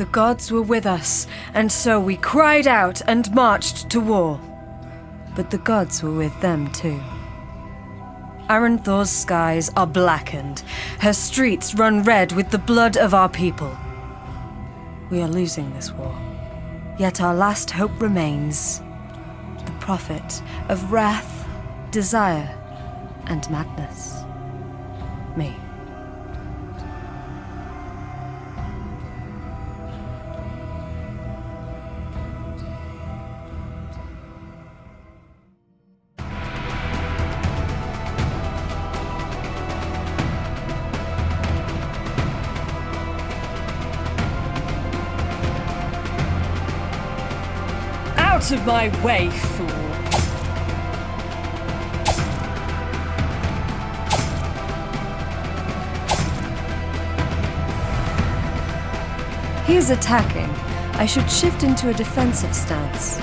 The gods were with us, and so we cried out and marched to war. But the gods were with them too. Aranthor's skies are blackened. Her streets run red with the blood of our people. We are losing this war. Yet our last hope remains. The prophet of wrath, desire, and madness. Me. Out of my way, fool! He is attacking. I should shift into a defensive stance.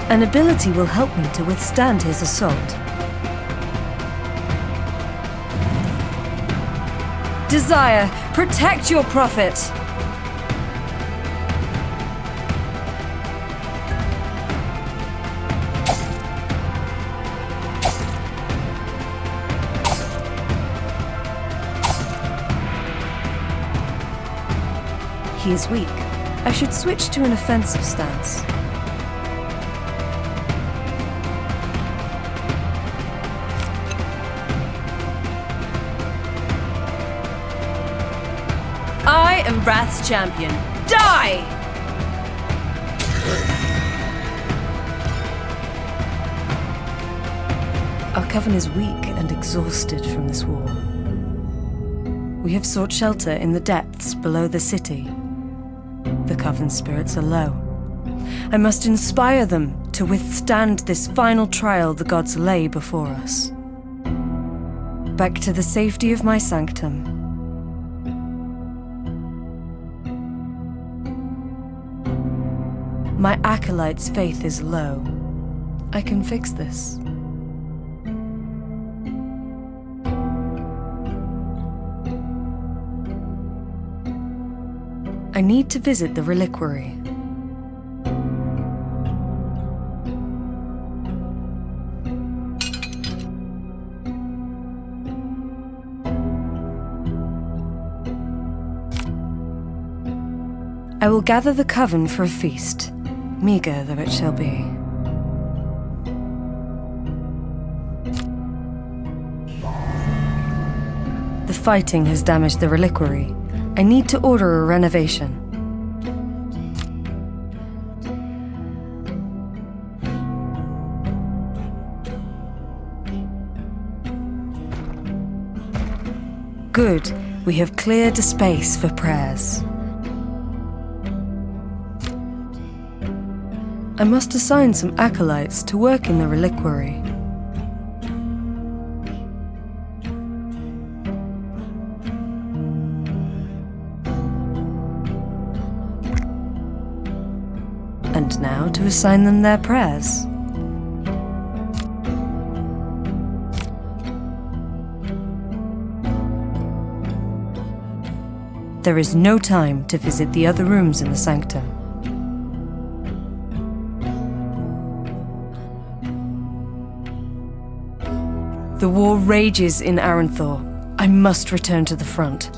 An ability will help me to withstand his assault. Desire, protect your prophet! He is weak. I should switch to an offensive stance. I am Wrath's champion. Die! Our coven is weak and exhausted from this war. We have sought shelter in the depths below the city. The coven's spirits are low. I must inspire them to withstand this final trial the gods lay before us. Back to the safety of my sanctum. My acolyte's faith is low. I can fix this. I need to visit the reliquary. I will gather the coven for a feast, meager though it shall be. The fighting has damaged the reliquary. I need to order a renovation. Good, we have cleared a space for prayers. I must assign some acolytes to work in the reliquary. And now to assign them their prayers. There is no time to visit the other rooms in the sanctum. The war rages in Aranthor. I must return to the front.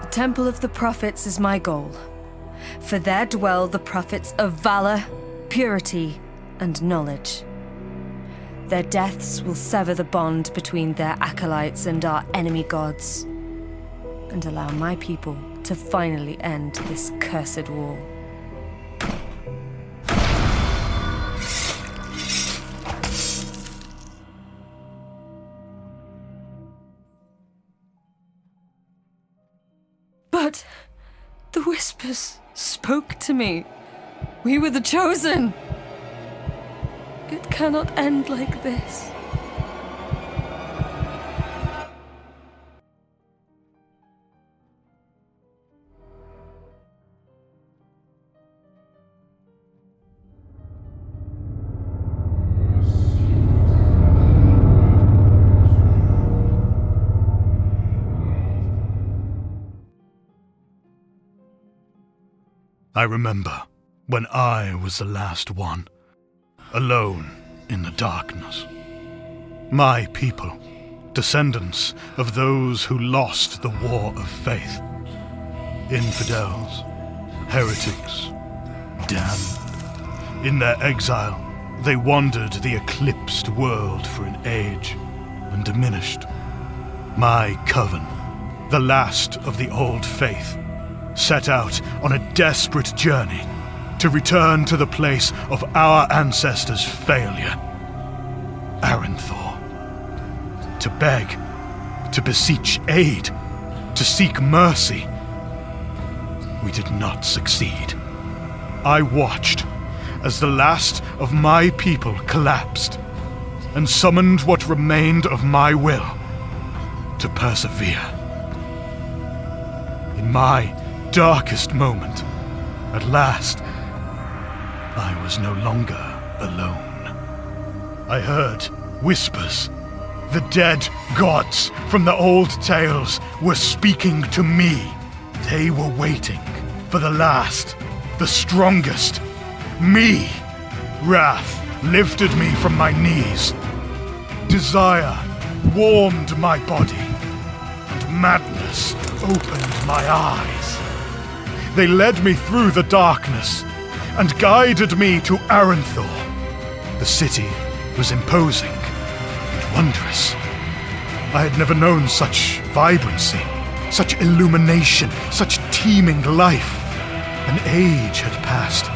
The Temple of the Prophets is my goal. For there dwell the prophets of valor, purity, and knowledge. Their deaths will sever the bond between their acolytes and our enemy gods, and allow my people to finally end this cursed war. But the whispers spoke to me. We were the chosen. It cannot end like this. I remember when I was the last one, alone in the darkness. My people, descendants of those who lost the war of faith. Infidels, heretics, damned. In their exile, they wandered the eclipsed world for an age and diminished. My coven, the last of the old faith, set out on a desperate journey to return to the place of our ancestors' failure, Aranthor. To beg, to beseech aid, to seek mercy. We did not succeed. I watched as the last of my people collapsed and summoned what remained of my will to persevere. In my darkest moment, at last, I was no longer alone. I heard whispers. The dead gods from the old tales were speaking to me. They were waiting for the last, the strongest, me. Wrath lifted me from my knees. Desire warmed my body, and madness opened my eyes. They led me through the darkness and guided me to Aranthor. The city was imposing and wondrous. I had never known such vibrancy, such illumination, such teeming life. An age had passed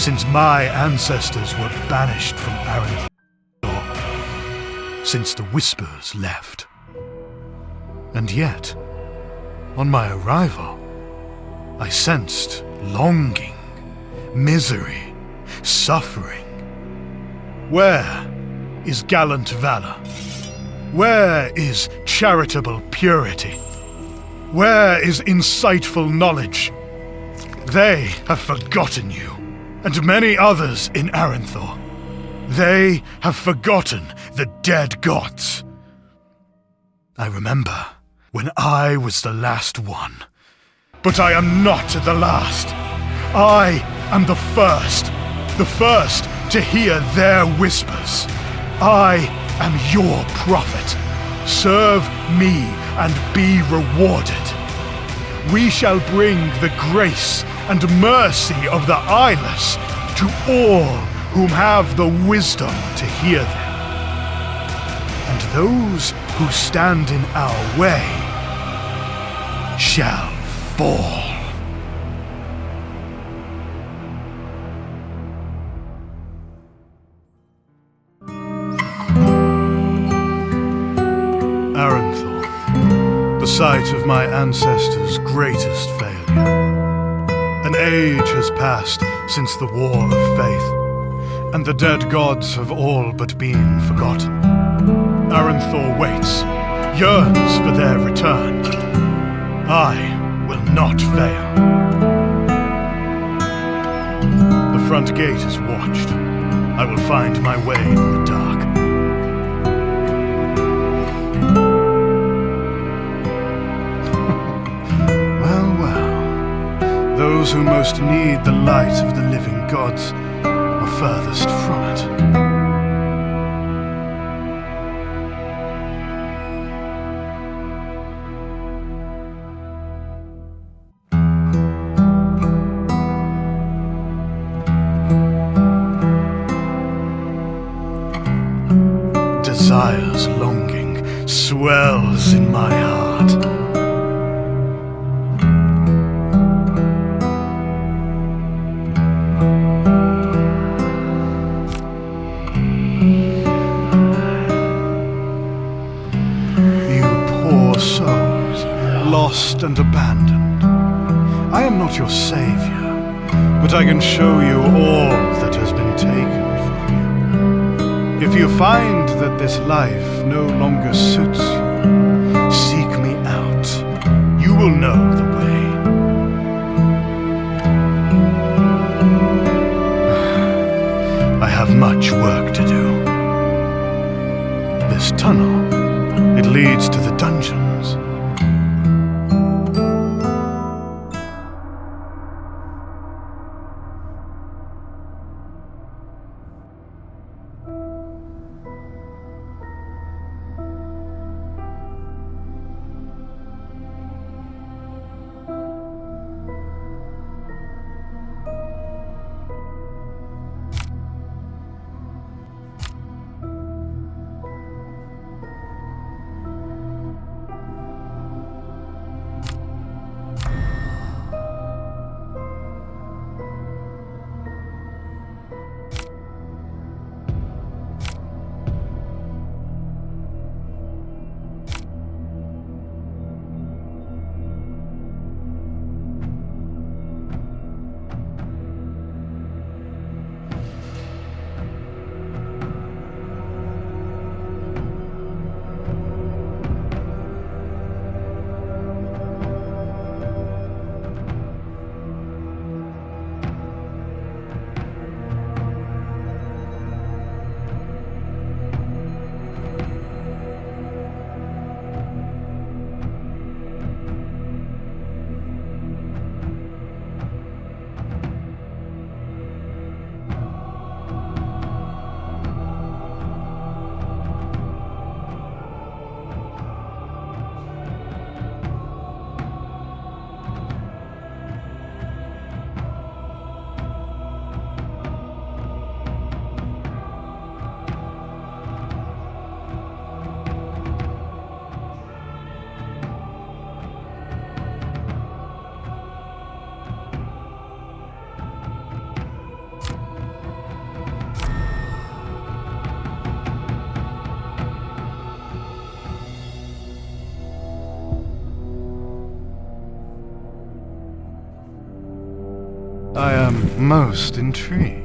since my ancestors were banished from Aranthor, since the whispers left. And yet, on my arrival, I sensed longing, misery, suffering. Where is gallant valor? Where is charitable purity? Where is insightful knowledge? They have forgotten you, and many others in Aranthor. They have forgotten the dead gods. I remember when I was the last one. But I am not the last. I am the first to hear their whispers. I am your prophet. Serve me and be rewarded. We shall bring the grace and mercy of the Eyeless to all whom have the wisdom to hear them. And those who stand in our way shall fall. Aranthor, the site of my ancestors' greatest failure. An age has passed since the War of Faith, and the dead gods have all but been forgotten. Aranthor waits, yearns for their return. I will not fail. The front gate is watched. I will find my way in the dark. Well. Those who most need the light of the living gods are furthest from it. Desire's longing swells in my heart. You poor souls, lost and abandoned, I am not your savior, but I can show you all that has been taken from you. If you find that this life no longer suits you, seek me out. You will know the way. I have much work to do. This tunnel, it leads to the dungeons. I am most intrigued.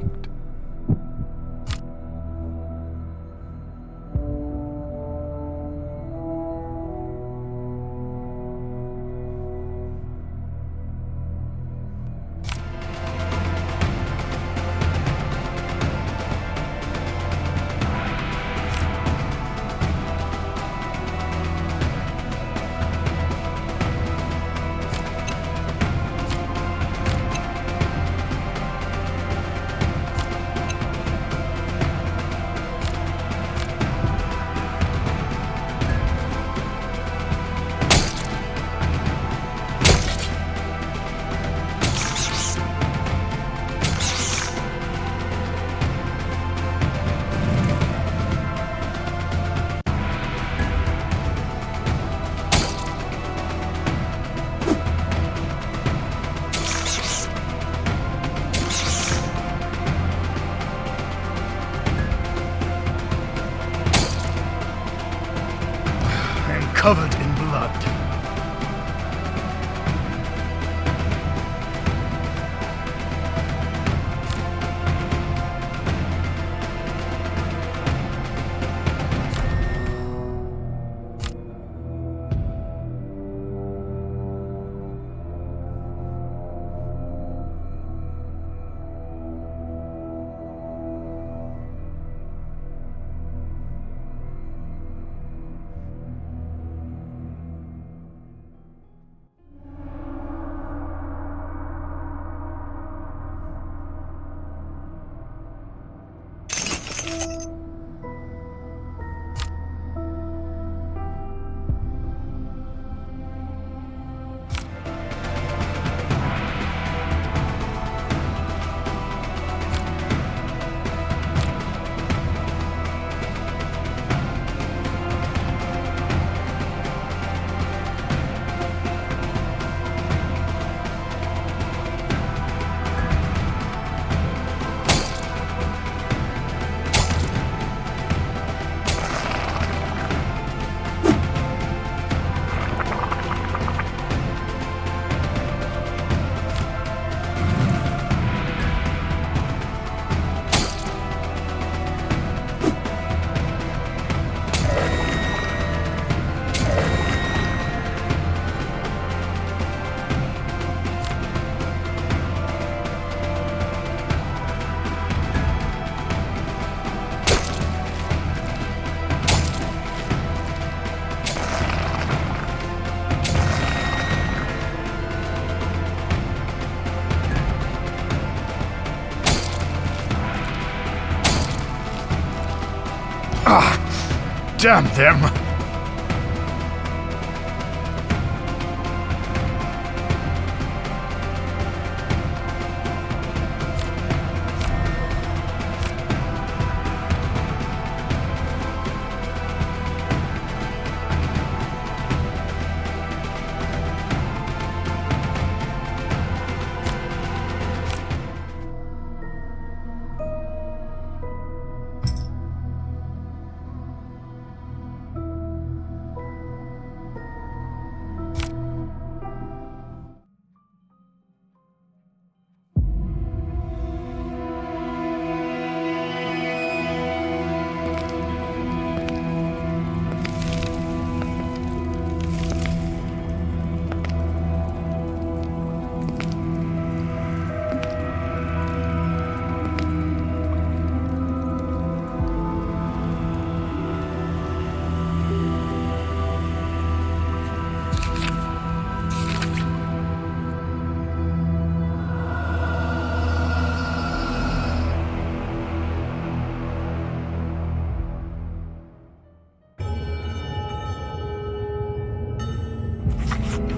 Covered in blood. Damn them!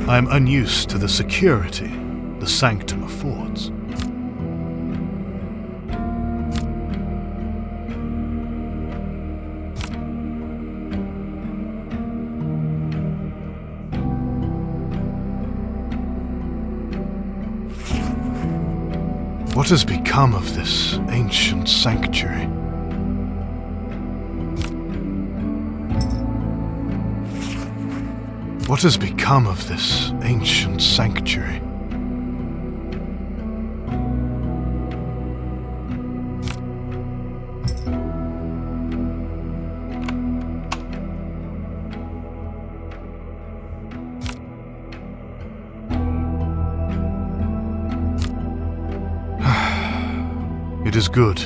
I am unused to the security the sanctum affords. What has become of this ancient sanctuary? What has become of this ancient sanctuary? It is good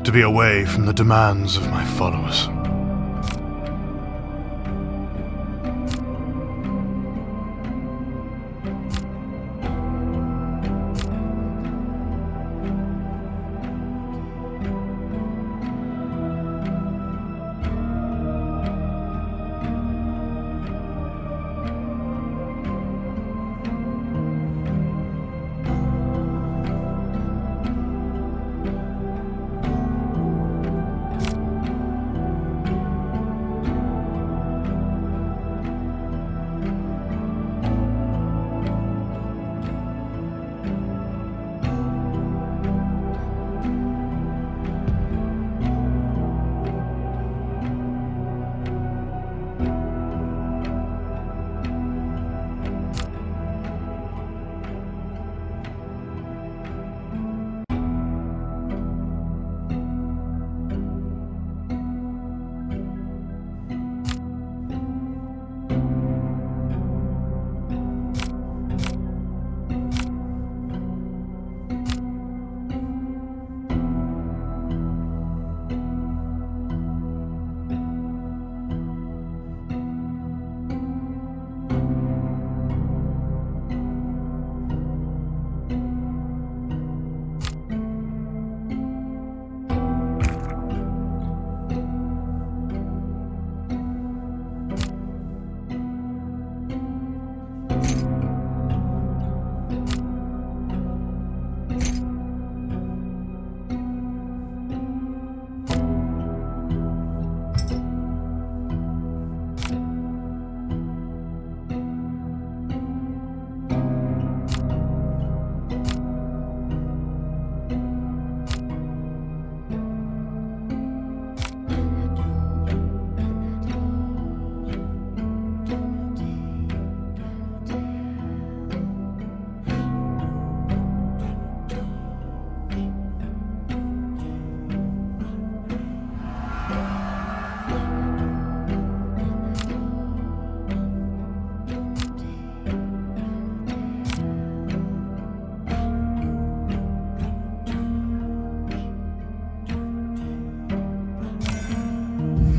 to be away from the demands of my followers.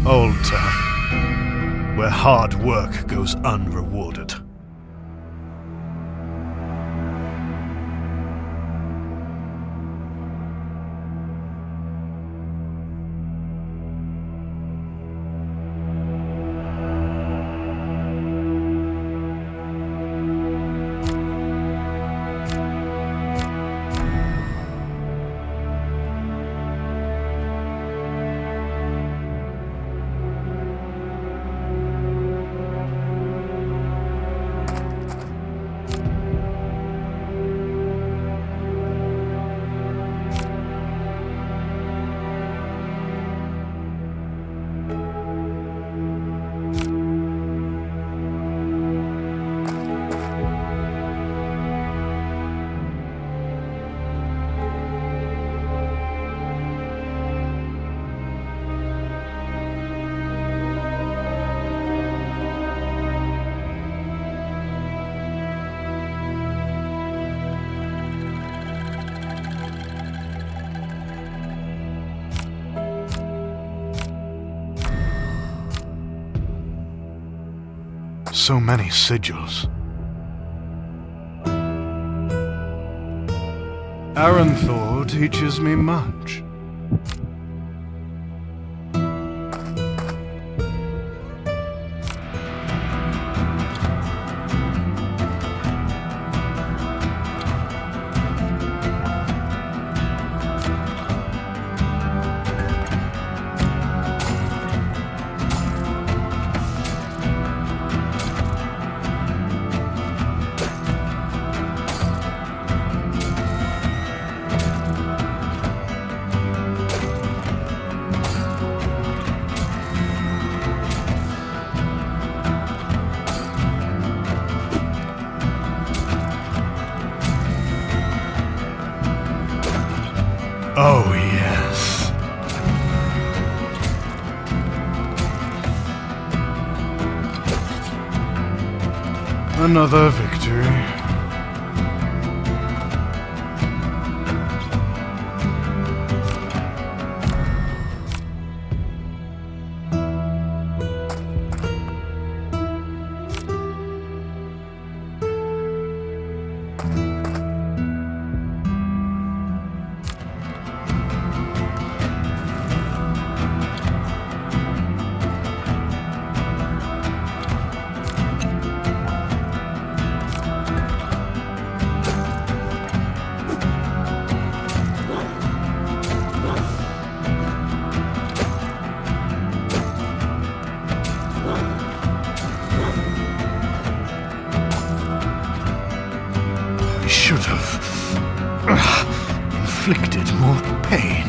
Old Town, where hard work goes unrewarded. so many sigils. Aranthor teaches me much. Oh, yes. Another victory. I should have inflicted more pain.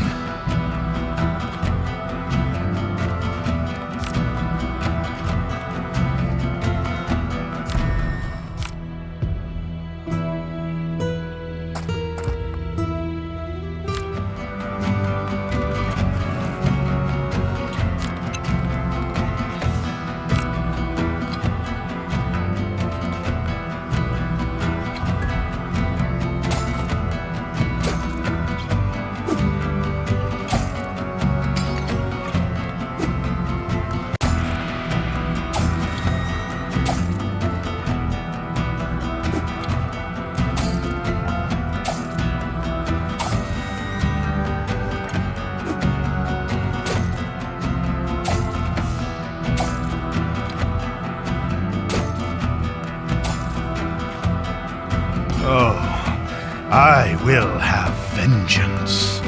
Oh, I will have vengeance.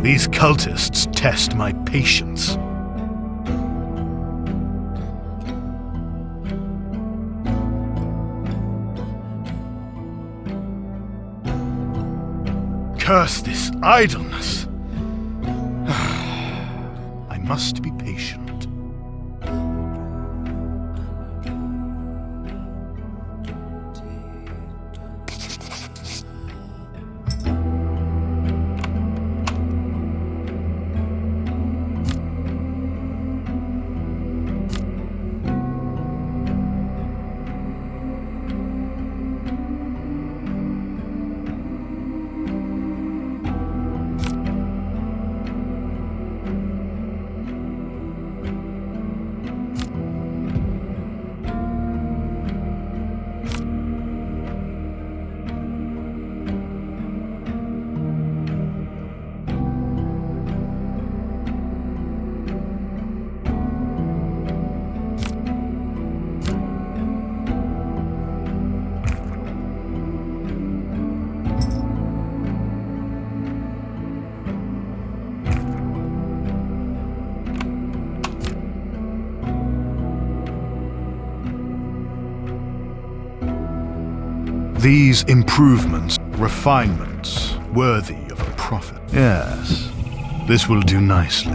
These cultists test my patience. Curse this idleness. I must be patient. These improvements, refinements, worthy of a profit. Yes, this will do nicely.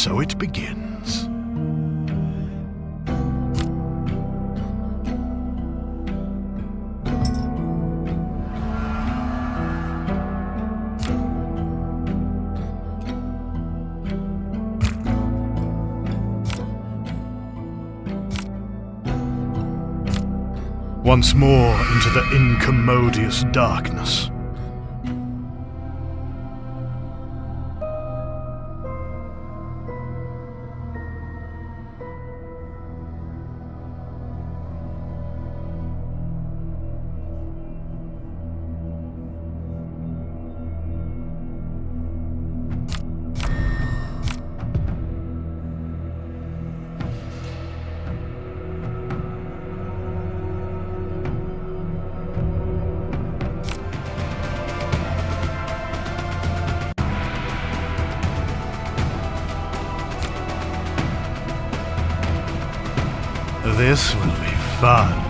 So it begins. Once more into the incommodious darkness. This will be fun.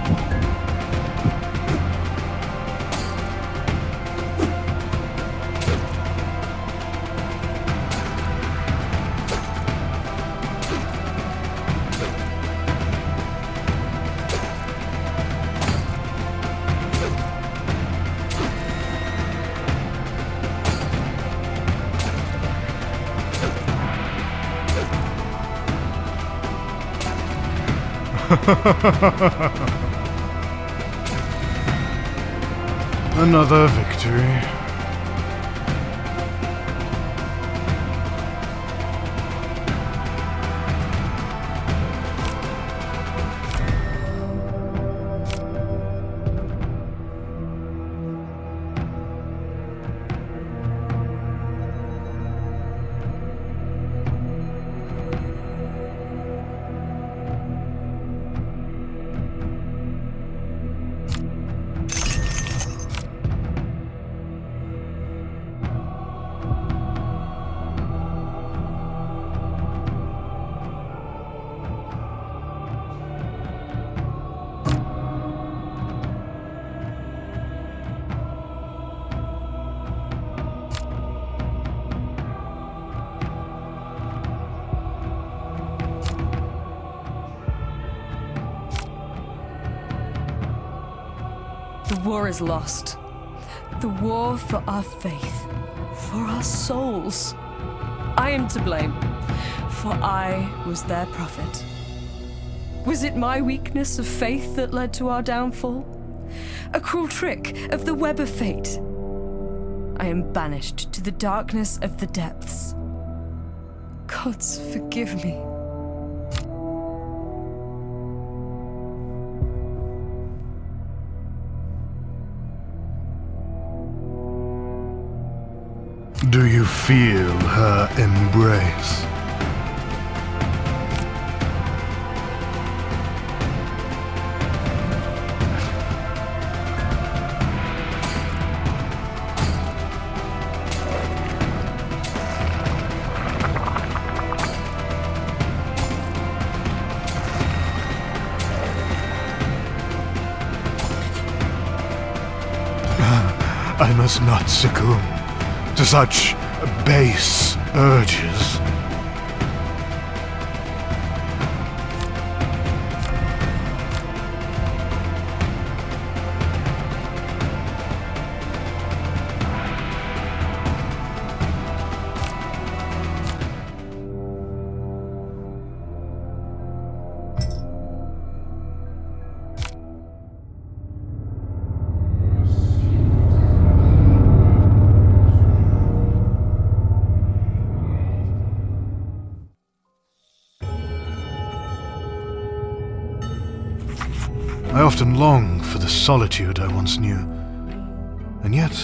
Another victory. The war is lost. The war for our faith, for our souls. I am to blame, for I was their prophet. Was it my weakness of faith that led to our downfall? A cruel trick of the web of fate? I am banished to the darkness of the depths. Gods, forgive me. Do you feel her embrace? I must not succumb to such base urges. I often long for the solitude I once knew, and yet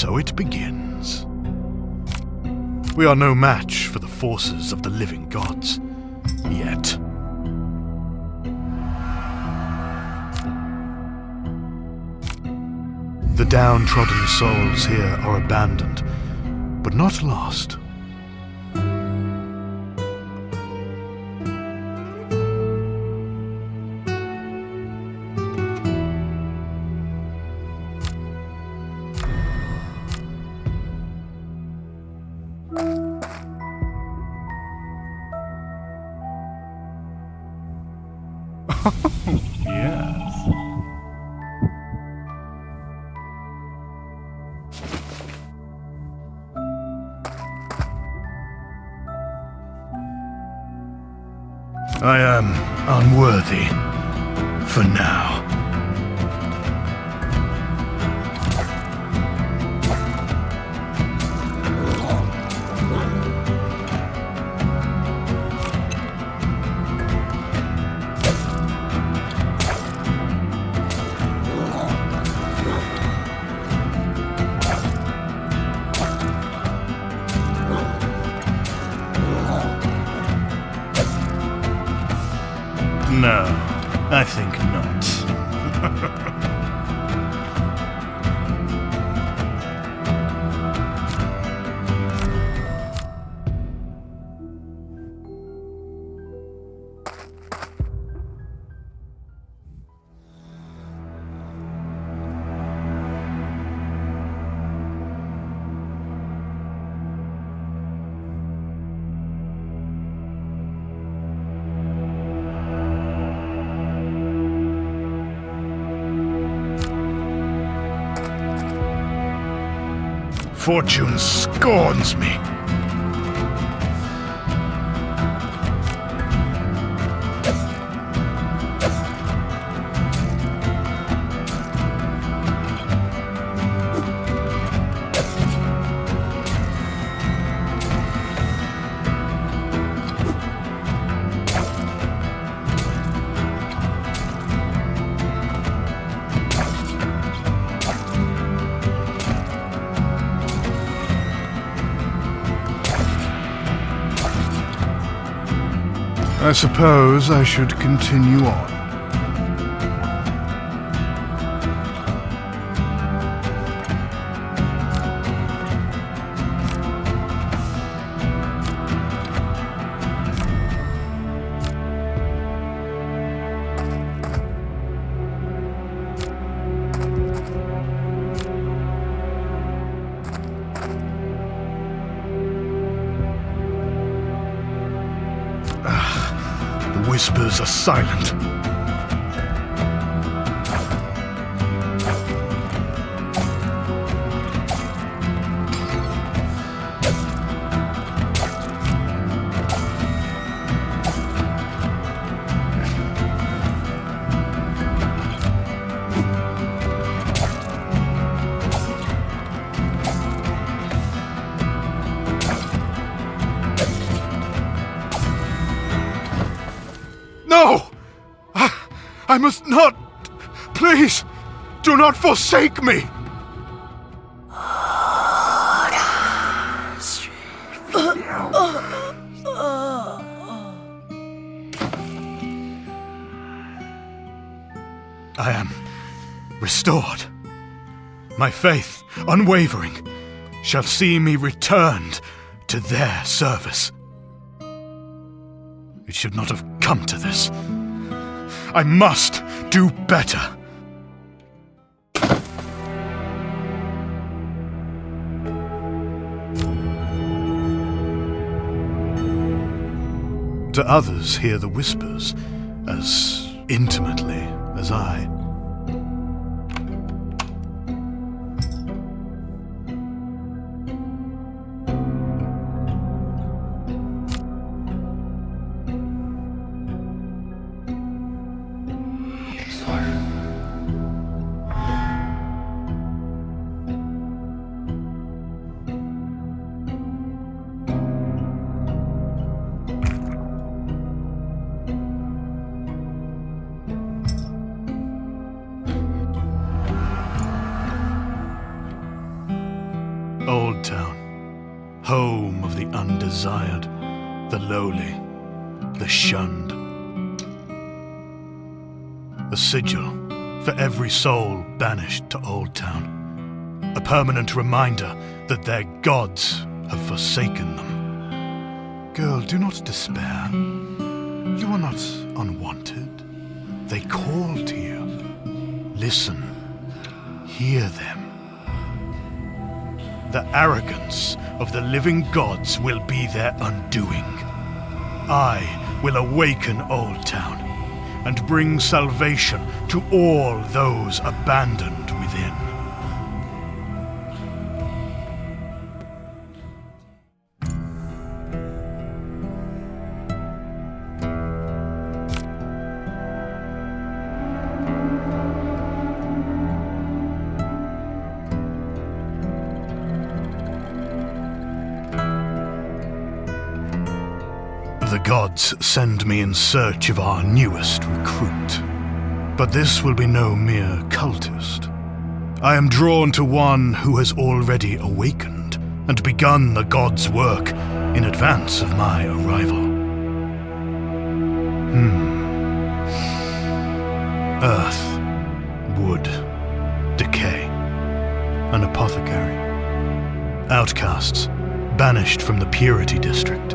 so it begins. We are no match for the forces of the living gods, yet. The downtrodden souls here are abandoned, but not lost. Yes. I am unworthy for now. No, I think not. Fortune scorns me. I suppose I should continue on. Whispers are silent. No! I must not! Please! Do not forsake me! I am restored. My faith, unwavering, shall see me returned to their service. It should not have come to this. I must do better. To others hear the whispers as intimately as I. Old Town, home of the undesired, the lowly, the shunned. A sigil for every soul banished to Old Town. A permanent reminder that their gods have forsaken them. Girl, do not despair. You are not unwanted. They call to you. Listen. Hear them. The arrogance of the living gods will be their undoing. I will awaken Old Town and bring salvation to all those abandoned within. The gods send me in search of our newest recruit. But this will be no mere cultist. I am drawn to one who has already awakened and begun the gods' work in advance of my arrival. Earth, wood, decay, an apothecary. Outcasts, banished from the Purity District.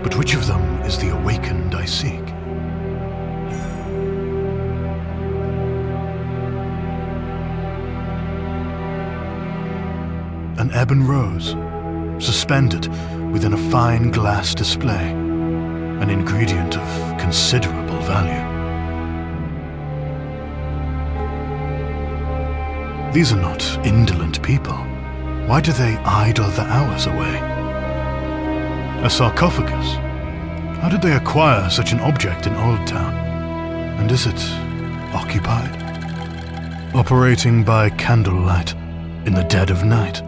But which of them is the awakened I seek? An ebon rose, suspended within a fine glass display, an ingredient of considerable value. These are not indolent people. Why do they idle the hours away? A sarcophagus. How did they acquire such an object in Old Town? And is it occupied? Operating by candlelight in the dead of night.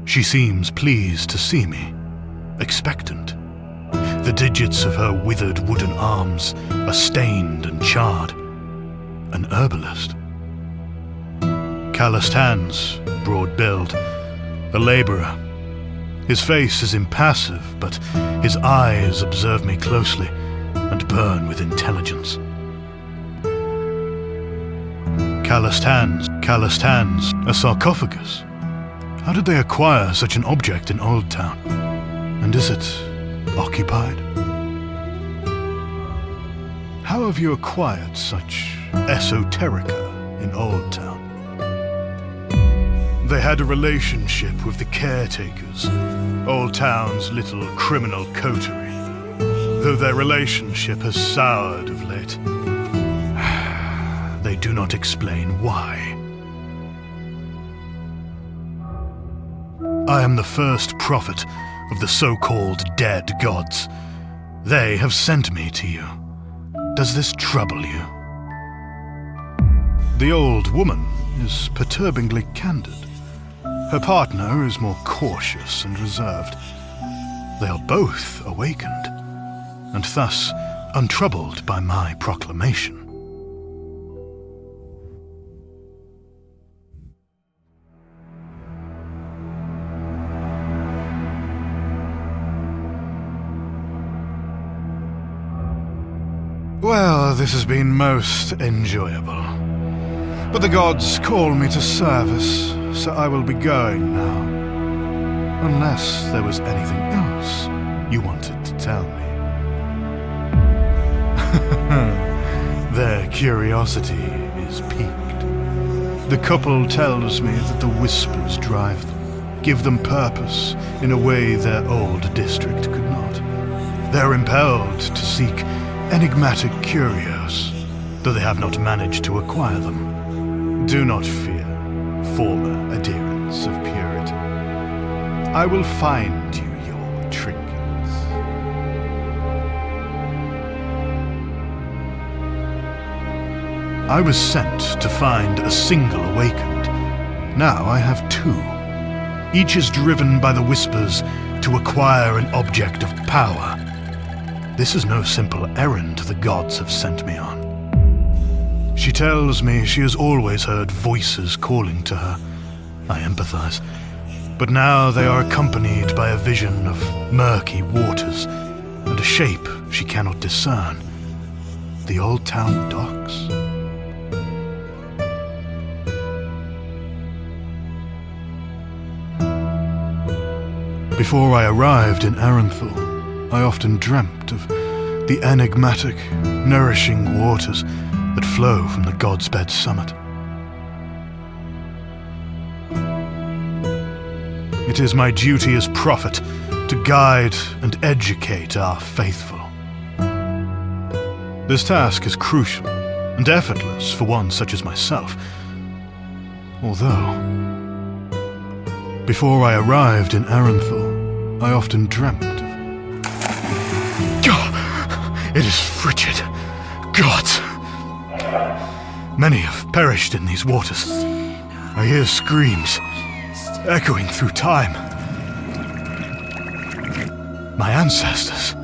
She seems pleased to see me, expectant. The digits of her withered wooden arms are stained and charred. An herbalist. Calloused hands, broad build. A laborer. His face is impassive, but his eyes observe me closely and burn with intelligence. Calloused hands, a sarcophagus. How did they acquire such an object in Old Town? And is it occupied? How have you acquired such esoterica in Old Town? They had a relationship with the caretakers, Old Town's little criminal coterie, though their relationship has soured of late. They do not explain why. I am the first prophet of the so-called dead gods. They have sent me to you. Does this trouble you? The old woman is perturbingly candid. Her partner is more cautious and reserved. They are both awakened, and thus untroubled by my proclamation. Well, this has been most enjoyable. But the gods call me to service, so I will be going now. Unless there was anything else you wanted to tell me. Their curiosity is piqued. The couple tells me that the whispers drive them, give them purpose in a way their old district could not. They're impelled to seek enigmatic curios, though they have not managed to acquire them. Do not fear, former adherents of purity. I will find you your trinkets. I was sent to find a single awakened. Now I have two. Each is driven by the whispers to acquire an object of power. This is no simple errand the gods have sent me on. She tells me she has always heard voices calling to her. I empathize. But now they are accompanied by a vision of murky waters and a shape she cannot discern. The Old Town docks? Before I arrived in Aranthal, I often dreamt of the enigmatic, nourishing waters that flow from the God's Bed summit. It is my duty as prophet to guide and educate our faithful. This task is crucial and effortless for one such as myself. Although, before I arrived in Aranthal, I often dreamt of... It is frigid. Gods! Many have perished in these waters. I hear screams echoing through time. My ancestors.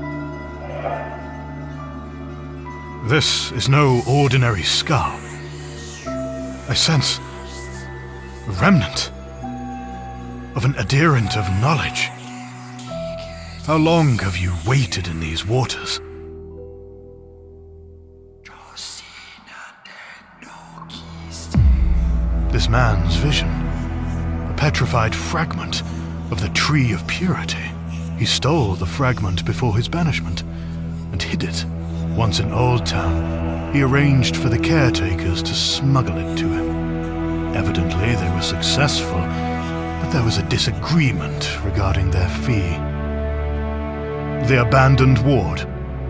This is no ordinary skull. I sense a remnant of an adherent of knowledge. How long have you waited in these waters? This man's vision, a petrified fragment of the Tree of Purity. He stole the fragment before his banishment and hid it. Once in Old Town, he arranged for the caretakers to smuggle it to him. Evidently, they were successful, but there was a disagreement regarding their fee. The abandoned ward,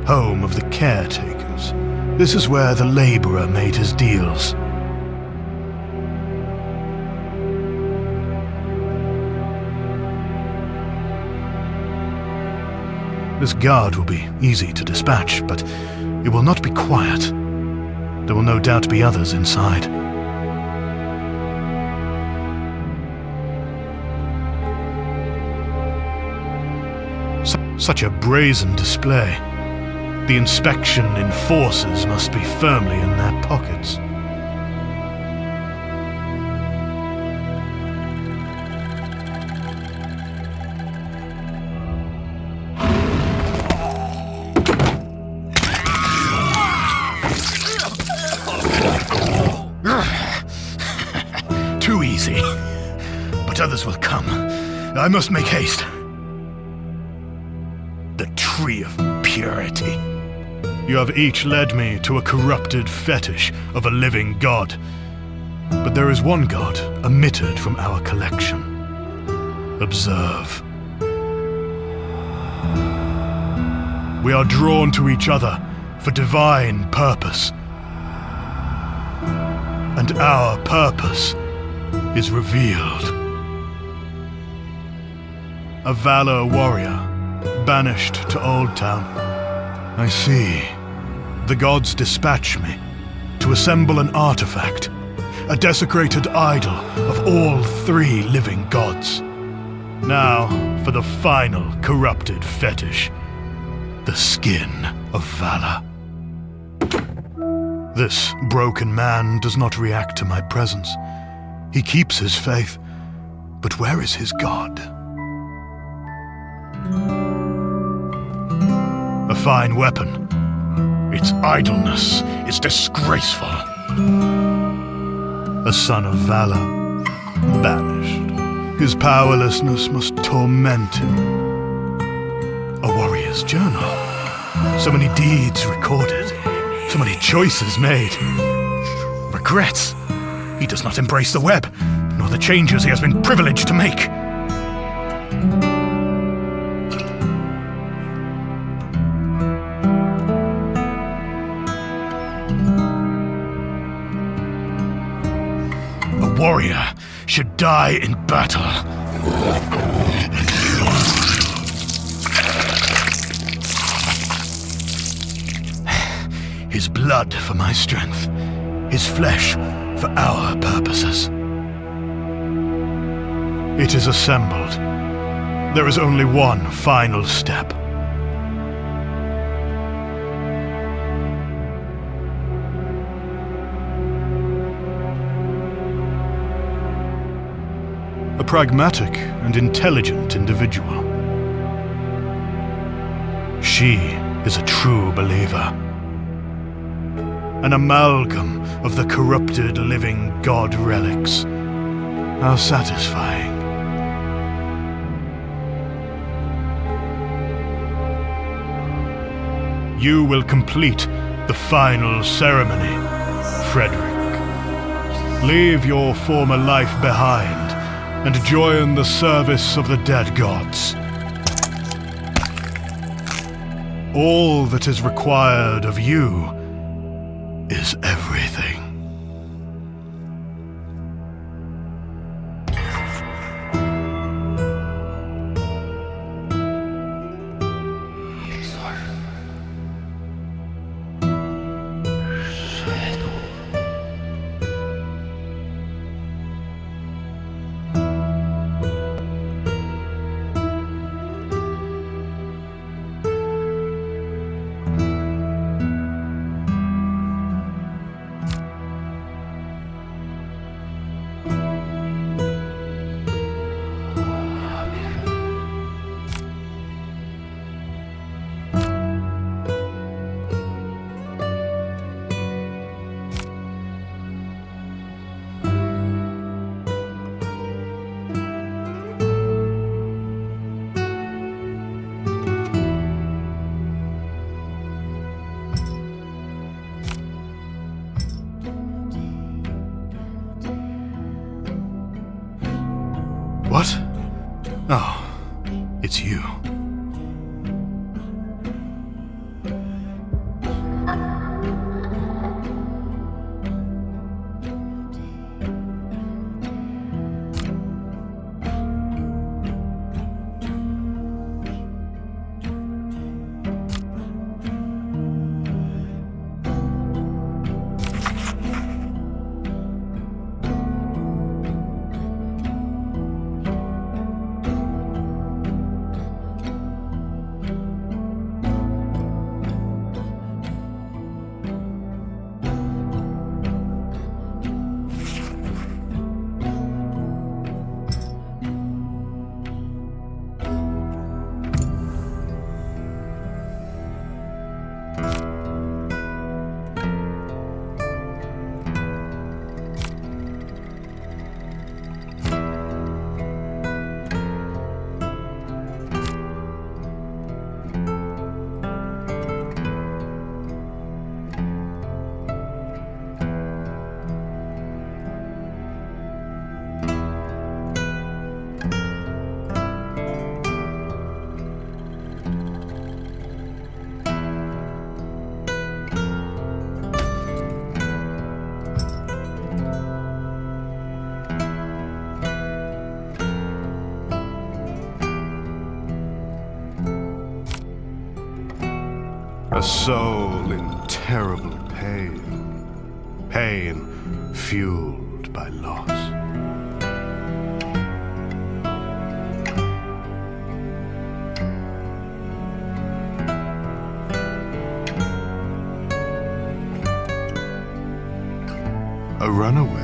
home of the caretakers. This is where the laborer made his deals. This guard will be easy to dispatch, but it will not be quiet. There will no doubt be others inside. Such a brazen display. The inspection enforcers must be firmly in their pockets. Too easy. But others will come. I must make haste. The Tree of Purity. You have each led me to a corrupted fetish of a living god. But there is one god omitted from our collection. Observe. We are drawn to each other for divine purpose. And our purpose is revealed. A valor warrior, banished to Old Town. I see. The gods dispatch me to assemble an artifact, a desecrated idol of all three living gods. Now for the final corrupted fetish, the skin of valor. This broken man does not react to my presence. He keeps his faith, but where is his god? A fine weapon. Its idleness is disgraceful. A son of valor, banished. His powerlessness must torment him. A warrior's journal. So many deeds recorded. So many choices made. Regrets. He does not embrace the web, nor the changes he has been privileged to make. A warrior should die in battle. His blood for my strength, his flesh for our purposes. It is assembled. There is only one final step. A pragmatic and intelligent individual. She is a true believer. An amalgam of the corrupted living god relics. How satisfying. You will complete the final ceremony, Frederick. Leave your former life behind and join the service of the dead gods. All that is required of you is everything. What? Oh, it's you. A soul in terrible pain. Pain fueled by loss. A runaway.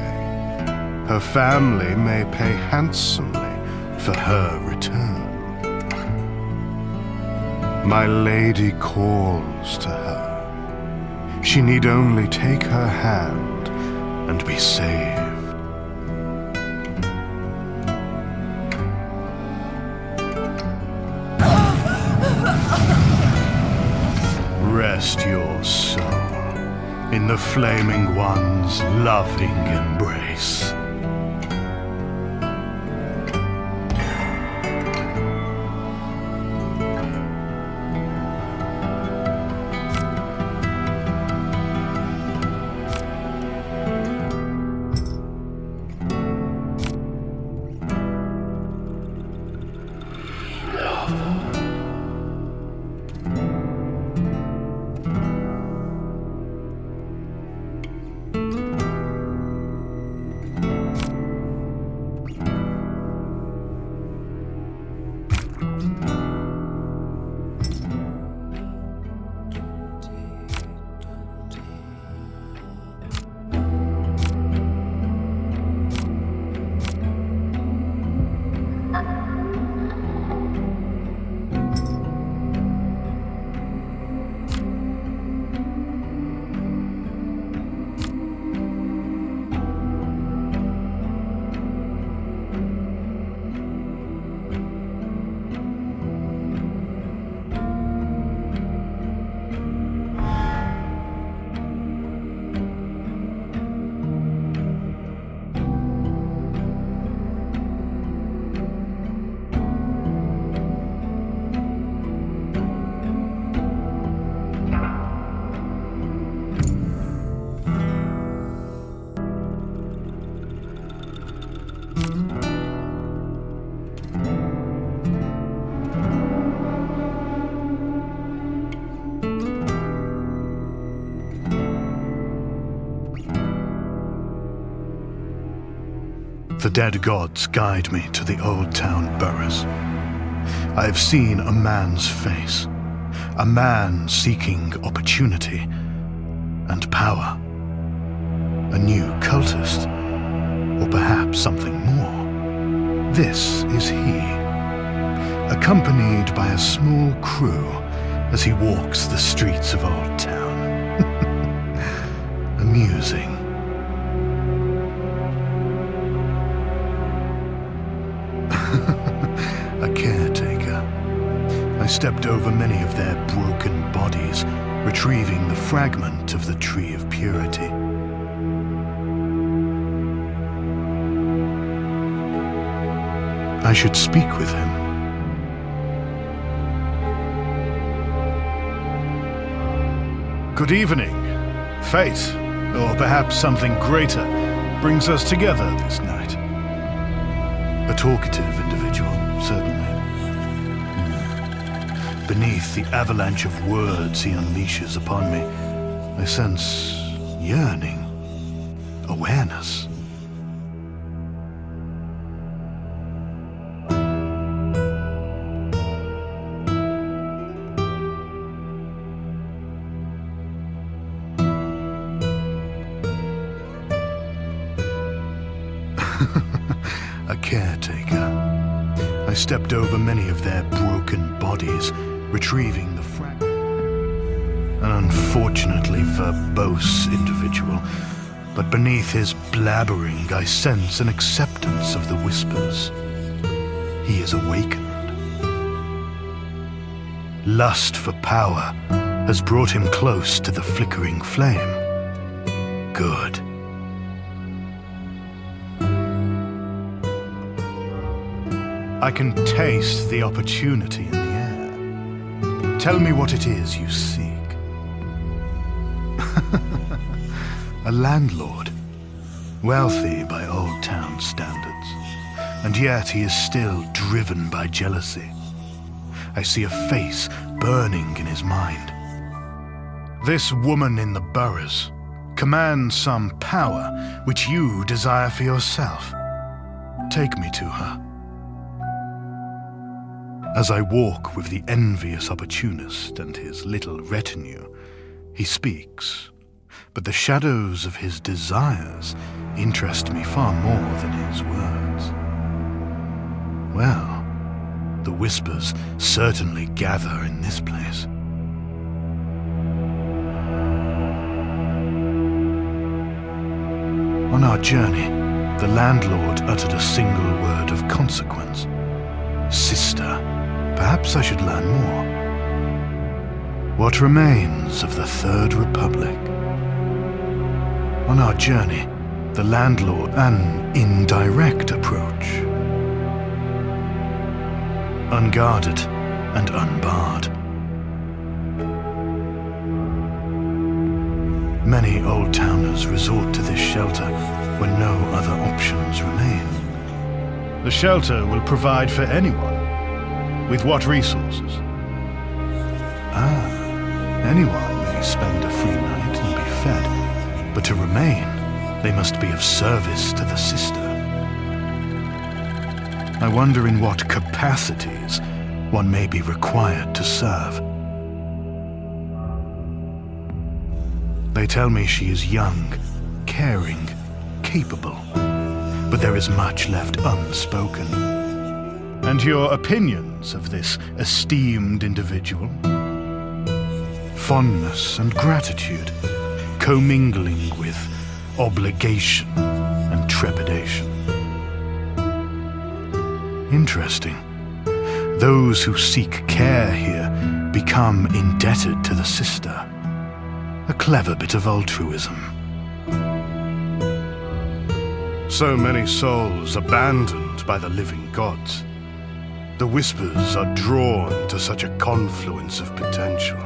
Her family may pay handsomely for her return. My lady calls to her. She need only take her hand and be saved. Rest your soul in the Flaming One's loving embrace. The dead gods guide me to the old town boroughs. I have seen a man's face, a man seeking opportunity and power, a new cultist, or perhaps something more. This is he, accompanied by a small crew as he walks the streets of Old Town. Amusing. A caretaker. I stepped over many of their broken bodies, retrieving the fragment of the Tree of Purity. I should speak with him. Good evening. Fate, or perhaps something greater, brings us together this night. A talkative individual, certainly. Beneath the avalanche of words he unleashes upon me, I sense yearning, awareness. A caretaker. I stepped over many of their broken bodies, retrieving the fragment. An unfortunately verbose individual, but beneath his blabbering I sense an acceptance of the whispers. He is awakened. Lust for power has brought him close to the flickering flame. Good. I can taste the opportunity in the air. Tell me what it is you seek. A landlord, wealthy by Old Town standards, and yet he is still driven by jealousy. I see a face burning in his mind. This woman in the boroughs commands some power which you desire for yourself. Take me to her. As I walk with the envious opportunist and his little retinue, he speaks, but the shadows of his desires interest me far more than his words. Well, the whispers certainly gather in this place. On our journey, the landlord uttered a single word of consequence. Sister. Perhaps I should learn more. What remains of the Third Republic? On our journey, the landlord, an indirect approach. Unguarded and unbarred. Many old towners resort to this shelter when no other options remain. The shelter will provide for anyone. With what resources? Anyone may spend a free night and be fed, but to remain, they must be of service to the sister. I wonder in what capacities one may be required to serve. They tell me she is young, caring, capable, but there is much left unspoken. And your opinions of this esteemed individual? Fondness and gratitude, commingling with obligation and trepidation. Interesting. Those who seek care here become indebted to the sister. A clever bit of altruism. So many souls abandoned by the living gods. The whispers are drawn to such a confluence of potential.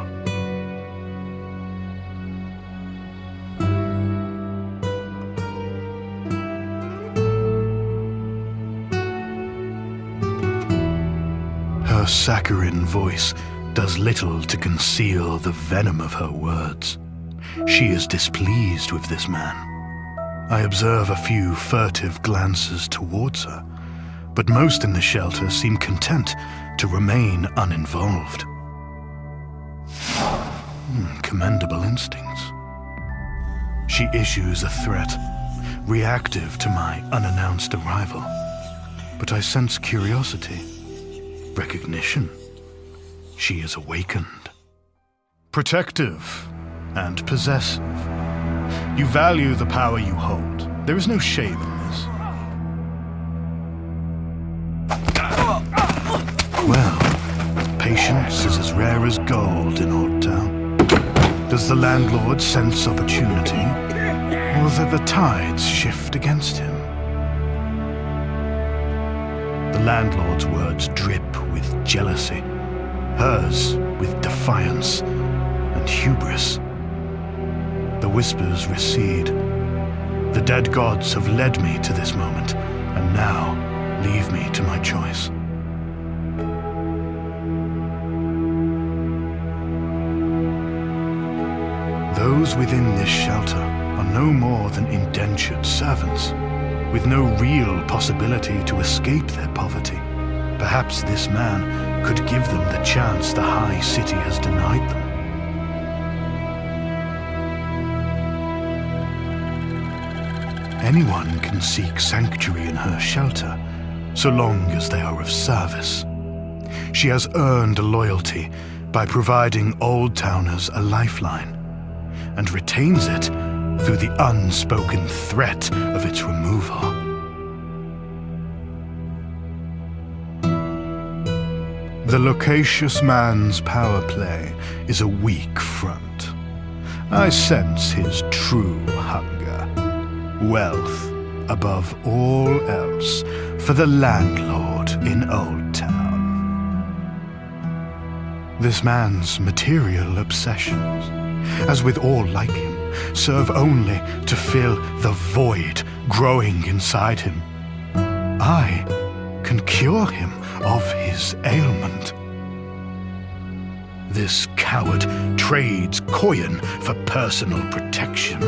Her saccharine voice does little to conceal the venom of her words. She is displeased with this man. I observe a few furtive glances towards her, but most in the shelter seem content to remain uninvolved. Commendable instincts. She issues a threat, reactive to my unannounced arrival, but I sense curiosity, recognition. She is awakened. Protective and possessive. You value the power you hold. There is no shame in this. Well, patience is as rare as gold in Old Town. Does the landlord sense opportunity, or that the tides shift against him? The landlord's words drip with jealousy, hers with defiance and hubris. The whispers recede. The dead gods have led me to this moment, and now leave me to my choice. Those within this shelter are no more than indentured servants, with no real possibility to escape their poverty. Perhaps this man could give them the chance the High City has denied them. Anyone can seek sanctuary in her shelter, so long as they are of service. She has earned loyalty by providing Old Towners a lifeline, and retains it through the unspoken threat of its removal. The loquacious man's power play is a weak front. I sense his true hunger. Wealth, above all else, for the landlord in Old Town. This man's material obsessions, as with all like him, serve only to fill the void growing inside him. I can cure him of his ailment. This coward trades coin for personal protection,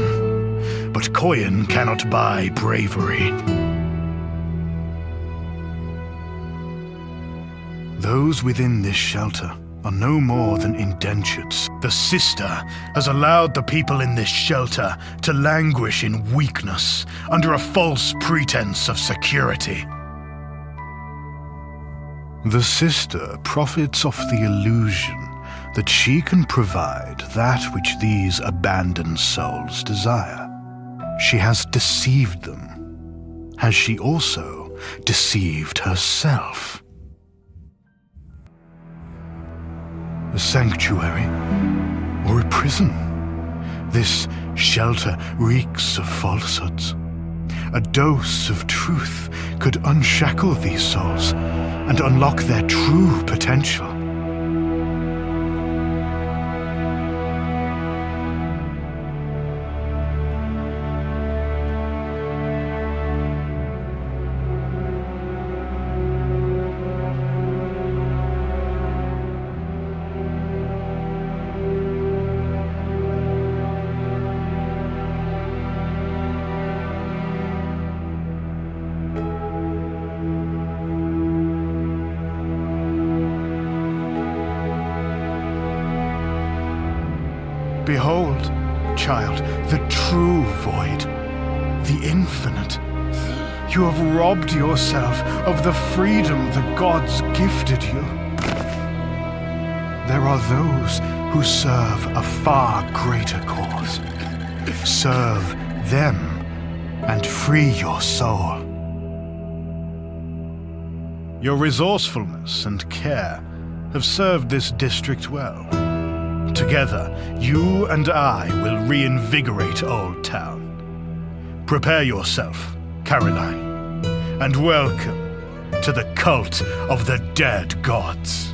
but coin cannot buy bravery. Those within this shelter are no more than indentures. The sister has allowed the people in this shelter to languish in weakness under a false pretense of security. The sister profits off the illusion that she can provide that which these abandoned souls desire. She has deceived them. Has she also deceived herself? A sanctuary or a prison? This shelter reeks of falsehoods. A dose of truth could unshackle these souls and unlock their true potential. Behold, child, the true void, the infinite. You have robbed yourself of the freedom the gods gifted you. There are those who serve a far greater cause. Serve them and free your soul. Your resourcefulness and care have served this district well. Together, you and I will reinvigorate Old Town. Prepare yourself, Caroline, and welcome to the cult of the dead gods.